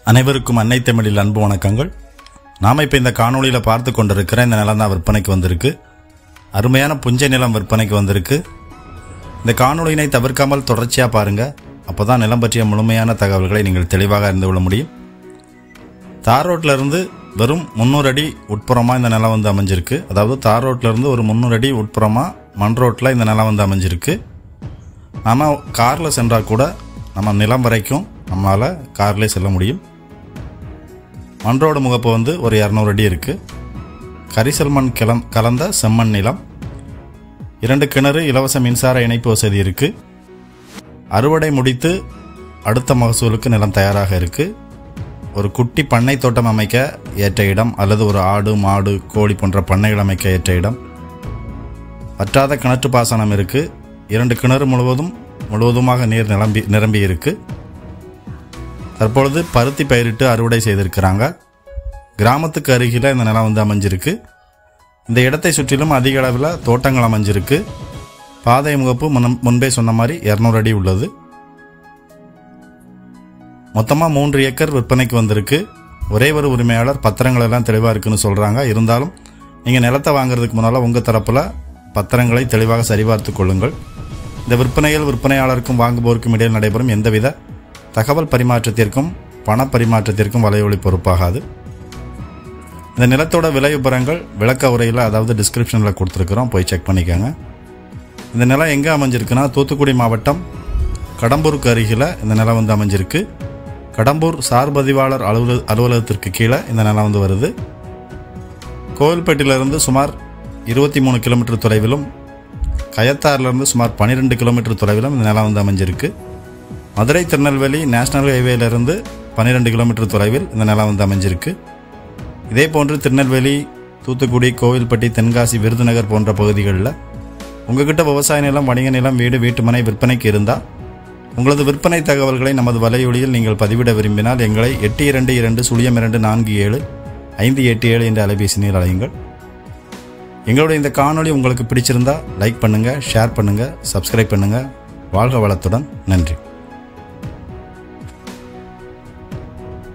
அனைவருக்கும் அன்னை தமிழில் அன்பு வணக்கங்கள். நாம் இப்போ இந்த காணொளியில் பார்த்து கொண்டிருக்கிற இந்த நிலம் தான் விற்பனைக்கு வந்திருக்கு. அருமையான புஞ்சை நிலம் விற்பனைக்கு வந்திருக்கு. இந்த காணொளியினை தவிர்க்காமல் தொடர்ச்சியாக பாருங்கள். அப்போ தான் நிலம் பற்றிய முழுமையான தகவல்களை நீங்கள் தெளிவாக அறிந்து கொள்ள முடியும். தார் ரோட்டிலிருந்து வெறும் 300 அடி உட்புறமாக இந்த நிலம் வந்து அமைஞ்சிருக்கு. அதாவது தார் ரோட்டிலிருந்து ஒரு 300 அடி உட்புறமாக மண் ரோட்டில் இந்த நிலம் வந்து அமைஞ்சிருக்கு. நாம் காரில் சென்றால் கூட நம்ம நிலம் வரைக்கும் நம்மளால் கார்லேயே செல்ல முடியும். மண் ரோடு முகப்பு வந்து ஒரு 200 அடி இருக்குது. கரிசல் மண் கலந்த செம்மண் நிலம். 2 கிணறு, இலவச மின்சார இணைப்பு வசதி இருக்குது. அறுவடை முடித்து அடுத்த மகசூலுக்கு நிலம் தயாராக இருக்குது. ஒரு குட்டி பண்ணை தோட்டம் அமைக்க ஏற்ற இடம், அல்லது ஒரு ஆடு மாடு கோழி போன்ற பண்ணைகள் அமைக்க ஏற்ற இடம். வற்றாத கிணற்று பாசனம் இருக்குது. 2 கிணறு முழுவதுமாக நீர் நிரம்பி இருக்குது. தற்பொழுது பருத்தி பயிரிட்டு அறுவடை செய்திருக்கிறாங்க. கிராமத்துக்கு அருகில் இந்த நிலம் வந்து அமைஞ்சிருக்கு. இந்த இடத்தை சுற்றிலும் அதிக அளவில் தோட்டங்கள் அமைஞ்சிருக்கு. பாதை முகப்பு முன்பே சொன்ன மாதிரி 200 அடி உள்ளது. மொத்தமாக 3 ஏக்கர் விற்பனைக்கு வந்திருக்கு. ஒரே ஒரு உரிமையாளர் பத்திரங்கள் எல்லாம் தெளிவாக இருக்குன்னு சொல்கிறாங்க. இருந்தாலும் நீங்கள் நிலத்தை வாங்குறதுக்கு முன்னால் உங்கள் தரப்பில் பத்திரங்களை தெளிவாக சரிபார்த்து கொள்ளுங்கள். இந்த விற்பனையாளருக்கும் வாங்குபோருக்கும் இடையில் நடைபெறும் எந்தவித தகவல் பரிமாற்றத்திற்கும் பண பரிமாற்றத்திற்கும் வலையொலி பொறுப்பாகாது. இந்த நிலத்தோட விலை விபரங்கள் விளக்க உரையில், அதாவது டிஸ்கிரிப்ஷனில் கொடுத்துருக்குறோம், போய் செக் பண்ணிக்கோங்க. இந்த நிலம் எங்கே அமைஞ்சிருக்குன்னா தூத்துக்குடி மாவட்டம் கடம்பூருக்கு அருகில் இந்த நிலம் வந்து அமைஞ்சிருக்கு. கடம்பூர் சார் பதிவாளர் அலுவலகத்திற்கு கீழே இந்த நிலம் வந்து வருது. கோவில்பேட்டிலிருந்து சுமார் 23 கிலோமீட்டர் தொலைவிலும், கயத்தாரிலிருந்து சுமார் 12 கிலோமீட்டர் தொலைவிலும் இந்த நிலம் வந்து அமைஞ்சிருக்கு. மதுரை திருநெல்வேலி நேஷனல் ஹைவேலிருந்து 12 கிலோமீட்டர் தொலைவில் இந்த நிலம் வந்து அமைஞ்சிருக்கு. இதே போன்று திருநெல்வேலி, தூத்துக்குடி, கோவில்பட்டி, தென்காசி, விருதுநகர் போன்ற பகுதிகளில் உங்ககிட்ட விவசாய நிலம், வணிக நிலம், வீடு, வீட்டுமனை விற்பனைக்கு இருந்தால் உங்களது விற்பனை தகவல்களை நமது வலையொலியில் நீங்கள் பதிவிட விரும்பினால் எங்களை 8220475887 என்ற அலைபேசியில் அழையுங்கள். எங்களுடைய இந்த காணொளி உங்களுக்கு பிடிச்சிருந்தா லைக் பண்ணுங்கள், ஷேர் பண்ணுங்கள், சப்ஸ்கிரைப் பண்ணுங்கள். வாழ்க வளத்துடன். நன்றி.